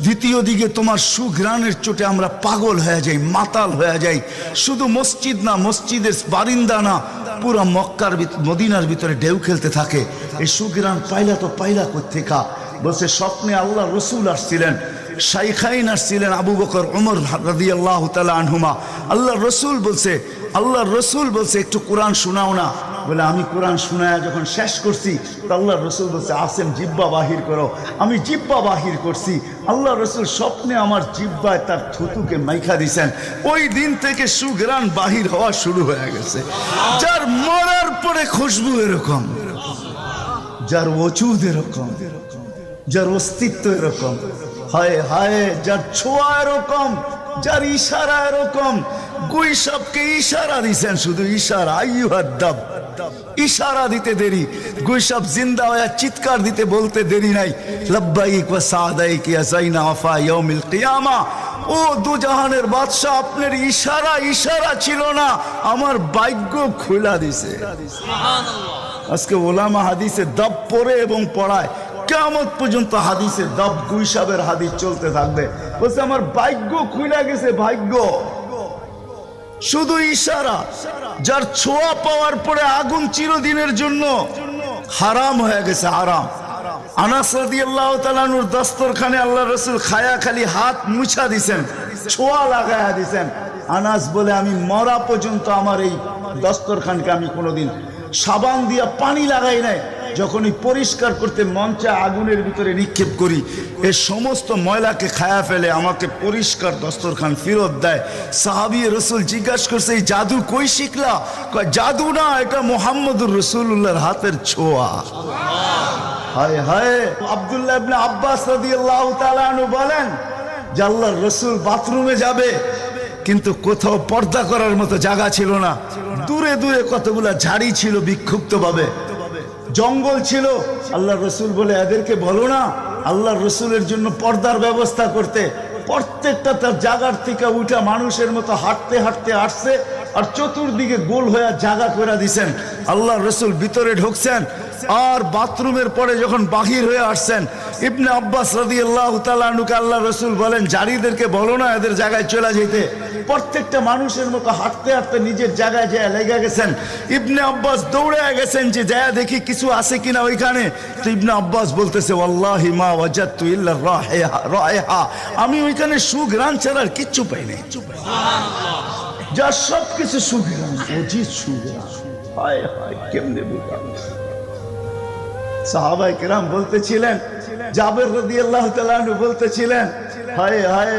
দ্বিতীয় দিকে তোমার সুঘ্রাণের চোটে আমরা পাগল হয়ে যাই, মাতাল হয়ে যাই। শুধু মসজিদ না, মসজিদের বারিন্দা না, পুরা মক্কার মদিনার ভিতরে ঢেউ খেলতে থাকে। এই সুঘ্রাণ পাইলা তো পাইলা কোত্থেকা? বলছে স্বপ্নে আল্লাহ রসুল আসছিলেন, শাইখাইন আসছিলেন, আবু বকর ওমর রাদিয়াল্লাহু তাআলা আনহুমা। আল্লাহ রসুল বলছে একটু কোরআন শোনাও না। বলে আমি কোরআন শোনায় যখন শেষ করছি, তো আল্লাহ রসুল বলছে আসেম জিব্বা বাহির করো। আমি জিব্বা বাহির করছি। আল্লাহ রসুল স্বপ্নে আমার জিব্বায় তার থুতুকে মাইখা দিছেন। ওই দিন থেকে সুঘ্রাণ বাহির হওয়া শুরু হয়ে গেছে। যার মরার পরে খুশবু এরকম, যার ওজুদ এরকম, যার অস্তিত্ব এরকম, হায় হায়, যার ছোঁয়া এরকম, যার ইশারা এরকম। গুইসাবকে ইশারা দিছেন, শুধু ইশারা, আইয়ুহাদ্দাব, ইশারা দিতে দেরি। গুইসাব জিন্দা হয়ে চিৎকার দিতে বলতে দেরি নাই, লাব্বাইক ওয়া সাদাইক ইয়া যাইনা ওয়াফা ইয়াউমিল কিয়ামা। ও দুজাহানের বাদশা, আপনার ইশারা ইশারা ছিল না, আমার ভাগ্য খুলা দিছে। আজকে ওলামা হাদিসে দাব পড়ে এবং পড়ায়, কিয়ামত পর্যন্ত হাদিসে দাব গুইসাবের হাদিস চলতে থাকবে। বলছে আমার ভাগ্য খুলে গেছে, ভাগ্য। শুধু ইশারা। যার ছোঁয়া পাওয়ার পরে আগুন চিরদিনের জন্য হারাম হয়ে গেছে, হারাম। আনাস রাদিয়াল্লাহু তাআলা আনহুর দস্তরখানে আল্লাহ রাসূল খায়া খালি হাত মুছা দিছেন, ছোঁয়া লাগায়া দিছেন। আনাস বলে আমি মরা পর্যন্ত আমার এই দস্তরখানকে আমি কোনোদিন সাবান দিয়া পানি লাগাই নাই। যখনই পরিষ্কার করতে মন চায় আগুনের ভিতরে নিক্ষেপ করি, এ সমস্ত ময়লাকে খায়া ফেলে, আমাকে পরিষ্কার দস্তরখান ফেরত দেয়। সাহাবী রাসূল জিজ্ঞাসা করছে এই জাদু কই শিখলা? কয় জাদু না, এটা মুহাম্মদুর রাসূলুল্লাহর হাতের ছোঁয়া। হায় হায়। আব্দুল্লাহ ইবনে আব্বাস রাদিয়াল্লাহু তাআলা আনহু বলেন যে আল্লাহর রাসূল বাথরুমে যাবে, কিন্তু কোথাও পর্দা করার মতো জায়গা ছিল না। দূরে দূরে কতগুলা ঝাড়ি ছিল, বিক্ষুব্ধ ভাবে জঙ্গল ছিল। আল্লাহ রসুল বলে এদেরকে বলো না আল্লাহর রসুলের জন্য পর্দার ব্যবস্থা করতে। প্রত্যেকটা তার জায়গার থেকে উঠা মানুষের মতো হাঁটতে হাঁটতে আসছে, আর চতুর্দিকে গোল হয়ে জায়গা করে দিছেন। আল্লাহ রসুল ভিতরে ঢুকছেন, আর বাথরুমের পরে যখন বাহির হয়ে আসছেন, ইবনে আব্বাস রাদিয়াল্লাহু তাআলা আনহুকে আল্লাহ রসুল বলেন জারিদেরকে বলো না এদের জায়গায় চলে যেতে। প্রত্যেকটা মানুষের মতো হাঁটতে হাঁটতে নিজের জায়গায় যায় লেগে গেছেন। ইবনে আব্বাস দৌড়ে গেছেন যে যায় দেখি কিছু আছে কিনা ওইখানে। তো ইবনে আব্বাস বলতেছে ওয়াল্লাহি মা ওয়াজাদতু ইল্লা রায়হা, আমি ওইখানে সুঘ্রাণ ছাড়া আর কিচ্ছু পাই নাই। যা সব কিছু সুঘ্রাণ, অজিত সুঘ্রাণ। হায় হায়, কেমনে বুঝাবো? সাহাবায়ে কেরাম বলতেছিলেন, জাবের রাদিয়াল্লাহু তাআলা আনহু বলতেছিলেন, হায় হায়,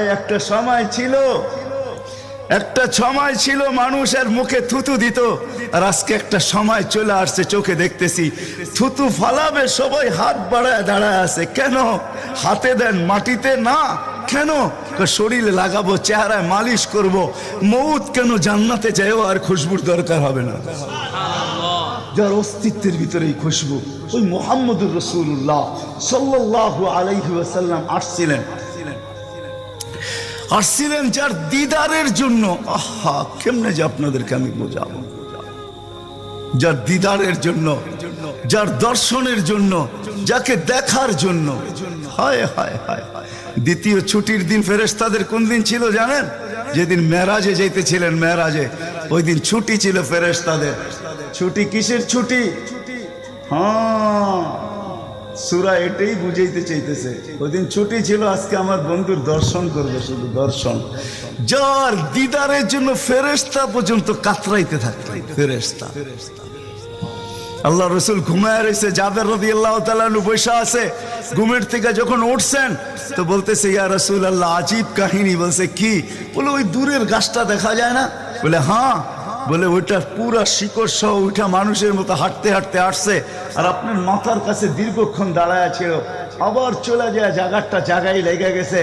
একটা সময় ছিল মানুষের মুখে থুতু দিত, আর আজকে একটা সময় চলে আসছে, চোখে দেখতেছি থুতু ফালাবে সবাই হাত বাড়ায় দাঁড়ায় আছে। কেন? হাতে দেন, মাটিতে না। কেন? শরীরে লাগাবো, চেহারায় মালিশ করব। মৌত কেন? জান্নাতে যাইও আর খুশবুর দরকার হবে না। যার অস্তিত্বের ভিতরেই খুশবু, ওই মুহাম্মদুর রাসূলুল্লাহ সাল্লাল্লাহু আলাইহি ওয়াসাল্লাম আসছিলেন যার দিদারের জন্য। আহা, কেমনে যে আপনাদেরকে আমি বোঝাবো। যার দিদারের জন্য, যার দর্শনের জন্য, যাকে দেখার জন্য। হায় হায় হায়। দ্বিতীয় ছুটির দিন ফেরেশতাদের কোন দিন ছিল জানেন? যেদিন মেরাজে যাইতেছিলেন, মেরাজে ওই দিন ছুটি ছিল ফেরেশতাদের। ছুটি কিসের ছুটি? হ্যাঁ, সূরা এটাই বুঝাইতে চাইতেছে। ওই দিন ছুটি ছিল। আজকে আমার বন্ধুর দর্শন করবে, শুধু দর্শন। যার দিদারের জন্য ফেরেশতা পর্যন্ত কাতরাইতে থাকতো। ফেরেশতা, আল্লাহ রসুল ঘুমায় রয়েছে, জাবের রাদিয়াল্লাহু তাআলা আনহু বসে আছে। ঘুমের থেকে যখন উঠছেন তো বলতেছে, ইয়া রাসূলুল্লাহ, আজীব কাহিনী। বলছে কি? বলে ওই দূরের গাছটা দেখা যায় না? বলে হ্যাঁ। বলে ওইটা পুরা শিকড় সহ উঠা মানুষের মতো হাঁটতে হাঁটতে আসছে, আর আপনার মাথার কাছে দীর্ঘক্ষণ দাঁড়ায় ছিল, আবার চলে যায় জায়গাটা জায়গায় লেগে গেছে।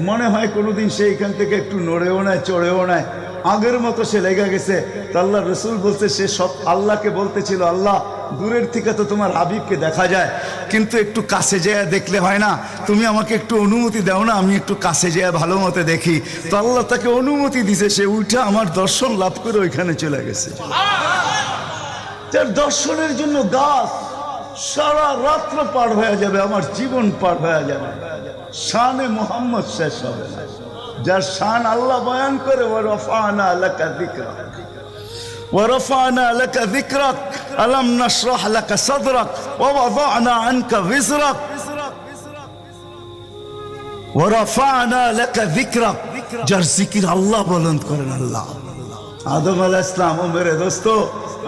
মনে হয় কোনোদিন সে এখান থেকে একটু নড়েও নেয়, চড়েও নেয়, আগের মতো সে লেগে গেছে। তো আল্লাহ রসুল বলছে, সে সব আল্লাহকে বলতেছিল, আল্লাহ দূরের থেকে তো তোমার হাবিবকে দেখা যায়, কিন্তু একটু কাছে যেয়ে দেখলে হয় না? তুমি আমাকে একটু অনুমতি দাও না, আমি একটু কাছে যেয়ে ভালো মতো দেখি। তো আল্লাহ তাকে অনুমতি দিছে, সে উঠে আমার দর্শন লাভ করে ওইখানে চলে গেছে। তার দর্শনের জন্য গাছ সারা রাত্র পার হয়ে যাবে, আমার জীবন পার হয়ে যাবে, শানে মুহাম্মদ শেষ হবে না। যার শান আল্লাহ বয়ান করে, ওয়ারফানা লাকা যিকরাক, ওয়ারফানা লাকা যিকরাক, আলাম নাশরাহ লাকা সাদরাক, ওয়াওয়াদানা আনকা বিজরাক, ওয়ারফানা লাকা যিকরাক। যার জিকির আল্লাহ বুলন্দ করেন আল্লাহ। আদম আলাইহিস সালাম, ও মেরে দোস্ত,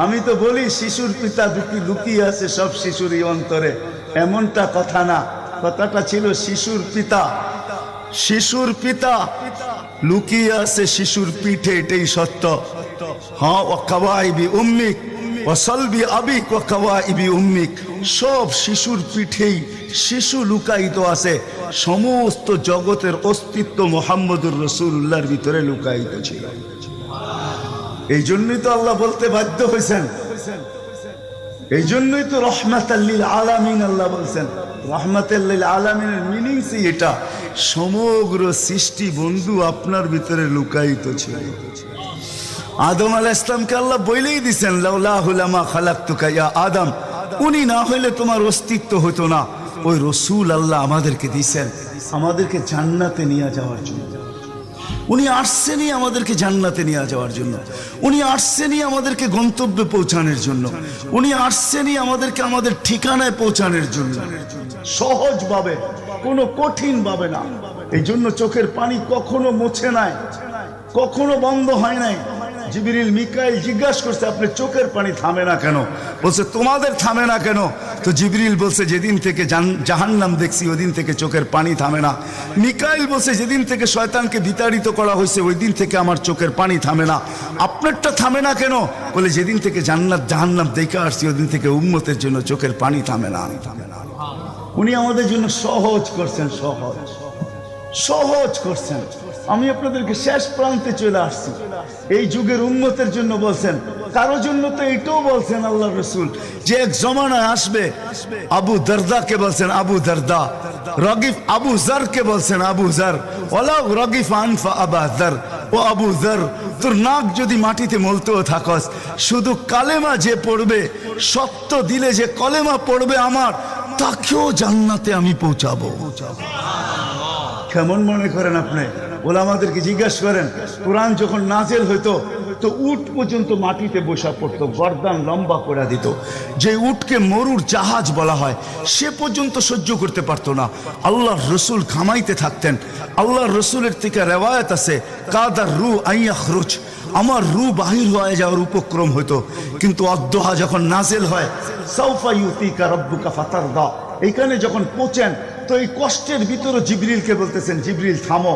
আমি তো বলি শিশুর পিতা লুকিয়ে আছে সব শিশুরই অন্তরে, এমনটা কথা না। কথাটা ছিল শিশুর পিতা। শিশুর পিতা লুকিয়ে আছে শিশুর পিঠে, এটাই সত্য। হ্যাঁ, ওয়া কাওয়াইবি উম্মিক ওয়া সালবি আবিক ওয়া কাওয়াইবি উম্মিক। সব শিশুর পিঠেই শিশু লুকায়িত আছে। সমস্ত জগতের অস্তিত্ব মুহাম্মদুর রাসূলুল্লাহর ভিতরে লুকায়িত ছিল। এই জন্যই তো আল্লাহ বলতে বাধ্য হয়েছেন, এই জন্যই তো রহমাতাল লিল আলামিন আল্লাহ বলছেন। রহমাতাল লিল আলামিনের মিনিংস এটা, সমগ্র সৃষ্টি বন্ধু আপনার ভিতরে লুকায়িত ছিল। আদম আলাইহিস সালামকে আল্লাহ বলেই দিয়েছেন, লাউলাহু লামা খালাকতুকা ইয়া আদম, উনি না হইলে তোমার অস্তিত্ব হতো না। ওই রসূল আল্লাহ আমাদেরকে দিয়েছেন আমাদেরকে জান্নাতে নিয়ে যাওয়ার জন্য। উনি আসছেনই আমাদেরকে জান্নাতে নিয়ে যাওয়ার জন্য। উনি আসছেনই আমাদেরকে গন্তব্যে পৌঁছানোর জন্য। উনি আসছেনই আমাদেরকে আমাদের ঠিকানায় পৌঁছানোর জন্য, সহজভাবে, কোনো কঠিন ভাবে না। এই জন্য চোখের পানি কখনো মুছে নাই, কখনো বন্ধ হয় নাই। জিবরিল মিকাইল জিজ্ঞাসা করছে, আপনি চোখের পানি থামে না কেন? বলছে তোমাদের থামে না কেন? তো জিবরিল বলছে, যেদিন থেকে জাহান্নাম দেখছি ওই দিন থেকে চোখের পানি থামে না। মিকাইল বলছে, যেদিন থেকে শয়তানকে বিতাড়িত করা হয়েছে ওই দিন থেকে আমার চোখের পানি থামে না। আপনারটা থামে না কেন? বলে, যেদিন থেকে জান্নাত জাহান্নাম দেখে আসছি ওই দিন থেকে উম্মতের জন্য চোখের পানি থামে না। উনি আমাদের জন্য সহজ করছেন, সহজ সহজ করছেন। আমি আপনাদেরকে শেষ প্রান্তে চলে আসছি। এই যুগের উম্মতের জন্য বলছেন, কারো জন্য তো এটাও বলছেন আল্লাহ রসুল যে এক জমানায় আসবে। আবু দারদাকে বলছেন আবু দারদা, রগিফ আবু জারকে বলছেন আবু জার, ওয়ালাউ রগিফ আনফা আবা জার। ও আবু জার, তোর নাক যদি মাটিতে মলতেও থাকস, শুধু কালেমা যে পড়বে, সত্য দিলে যে কলেমা পড়বে আমার, তাকেও জান্নাতে আমি পৌঁছাবো। কেমন মনে করেন আপনি? ওলামাদেরকে জিজ্ঞাসা করেন, কোরআন যখন নাজেল হইতো তো উট পর্যন্ত মাটিতে বসা পড়তো, গর্দান লম্বা করে দিত। যে উটকে মরুর জাহাজ বলা হয় সে পর্যন্ত সহ্য করতে পারতো না। আল্লাহর রসুল ঘামাইতে থাকতেন। আল্লাহর রসুলের থেকে রেওয়ায়াত আছে, কাদার রু আইয়াখরুজ, আমার রু বাহির হয়ে যাওয়ার উপক্রম হইতো। কিন্তু অদ্দোহা যখন নাজেল হয়, সাউফা ইউতিকা রাব্বুকা ফাতারদা, এইখানে যখন পৌঁছেন তো এই কষ্টের ভিতরে জিবরিলকে বলতেছেন, জিবরিল থামো,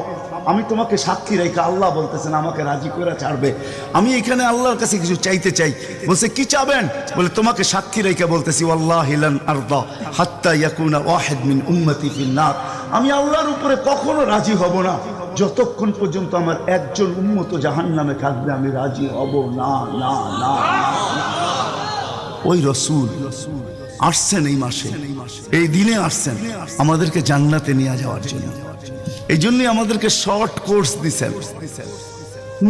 আমি তোমাকে সাক্ষী রেখে, আল্লাহ বলতেছেন আমাকে রাজি করে ছাড়বে। আমি এখানে আল্লাহর কাছে কিছু চাইতে চাই। বলছে কি চাবেন? বলে তোমাকে সাক্ষী রেখে বলতেছি, ওয়াল্লাহি লান আরদা হাত্তা ইয়াকুনা ওয়াহিদ মিন উম্মতি ফিন নার। আমি আল্লাহর উপরে কখনো রাজি হব না যতক্ষণ পর্যন্ত আমার একজন উম্মত জাহান্নামে থাকবে, আমি রাজি হব না, না, না। ওই রসূল আসছেন এই মাসে, এই দিনে আসছেন আমাদেরকে জান্নাতে নিয়ে যাওয়ার জন্য। এই জন্যই আমাদেরকে শর্ট কোর্স দিচ্ছেন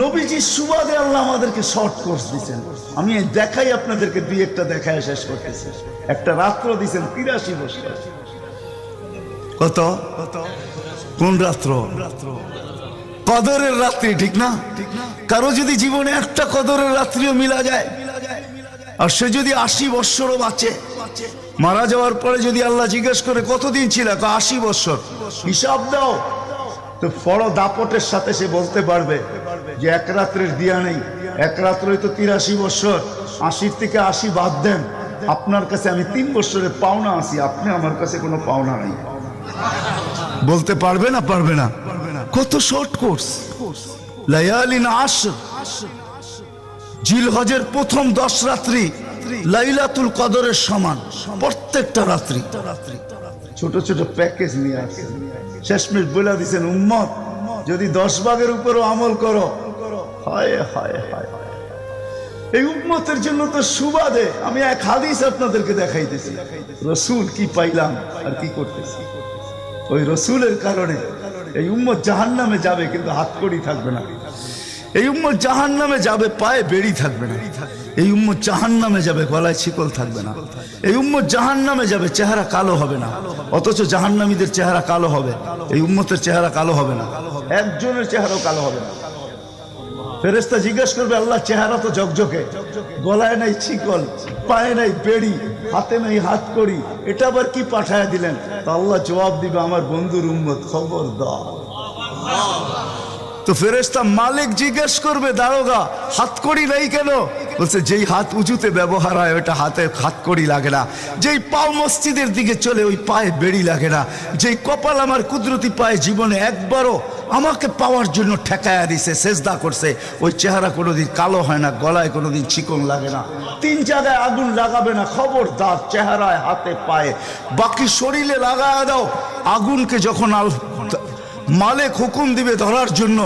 নবীজির সুবাদে। আল্লাহ আমাদেরকে শর্ট কোর্স দিচ্ছেন। আমি দেখাই আপনাদেরকে, দুই একটা দেখায় শেষ করতেছি। একটা রাত্র দিচ্ছেন 83 বছর। কত? কোন রাত্র? কদরের রাত্রি, ঠিক না? কারো যদি জীবনে একটা কদরের রাত্রিও মিলা যায়, আর সে যদি 80 বৎসরও বাঁচে, মারা যাওয়ার পরে যদি আল্লাহ জিজ্ঞেস করে কতদিন ছিল, 80 বৎসর, হিসাব দাও, তো বড় দাপটের সাথে সে বলতে পারবে যে এক রাত্রের দিয়া নেই, এক রাত্রই তো 83 বৎসর, 80 থেকে 80 বাদ দেন, আপনার কাছে আমি 3 বৎসরের পাওনা আছি, আপনি আমার কাছে কোনো পাওনা নাই। বলতে পারবে না? পারবে না। কত শর্ট কোর্স। লায়ালিন আশর, জিলহজের প্রথম 10 রাত্রি লাইলাতুল কদরের সমান, প্রত্যেকটা রাত্রি। ছোট ছোট প্যাকেজ নিয়ে আসছেন, শেষমেশ বলে দিচ্ছেন উম্মত যদি 10 ভাগের উপরও আমল করো, হায় হায় হায়। এই উম্মতের জন্য তো সুবাদে আমি এক হাদিস আপনাদেরকে দেখাইতেছি, রসূল কি পাইলাম আর কি করতেছি। ওই রসূলের কারণে এই উম্মত জাহান্নামে যাবে, কিন্তু হাতকড়ি থাকবে না। এই উম্মত জাহান্নামে যাবে, পায়ে বেড়ি থাকবে না। এই উম্মত জাহান্নামে যাবে, গলায় শিকল থাকবে না। এই উম্মত জাহান্নামে যাবে, চেহারা কালো হবে না। অথচ জাহান্নামীদের চেহারা কালো হবে, এই উম্মতের চেহারা কালো হবে না। একজনের চেহারাও কালো হবে না। ফেরেশতা জিজ্ঞেস করবে, আল্লাহ চেহারা তো ঝকঝকে, গলায় নাই শিকল, পায়ে নাই বেড়ি, হাতে নাই হাতকড়ি, এটা আবার কি পাঠায় দিলেন? তো আল্লাহ জবাব দিবে, আমার বন্ধুর উম্মত, খবরদার। তো ফেরেশতা মালিক জিজ্ঞেস করবে, দারোগা হাতকড়ি নাই কেন? বলছে যেই হাত উঁচুতে ব্যবহার হয় ওটা হাতে হাতকড়ি লাগে না। যেই পাও মসজিদের দিকে চলে ওই পায়ে বেড়ি লাগে না। যেই কপাল আমার কুদরতি পায়ে জীবনে একবারও আমাকে পাওয়ার জন্য ঠেকায়া দিছে, সেজদা করছে, ওই চেহারা কোনোদিন কালো হয় না, গলায় কোনোদিন চিকন লাগে না, 3 জায়গায় আগুন লাগাবে না। খবরদার, চেহারায়, হাতে, পায়ে, বাকি শরীরে লাগায়া দাও। আগুনকে যখন মালিক হুকুম দিবে ধরার জন্য,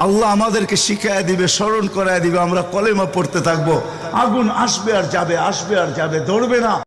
আল্লাহ আমাদেরকে শিখায় দিবে, স্মরণ করায় দিবে, আমরা কলেমা পড়তে থাকবো। আগুন আসবে আর যাবে, আসবে আর যাবে, ধরবে না।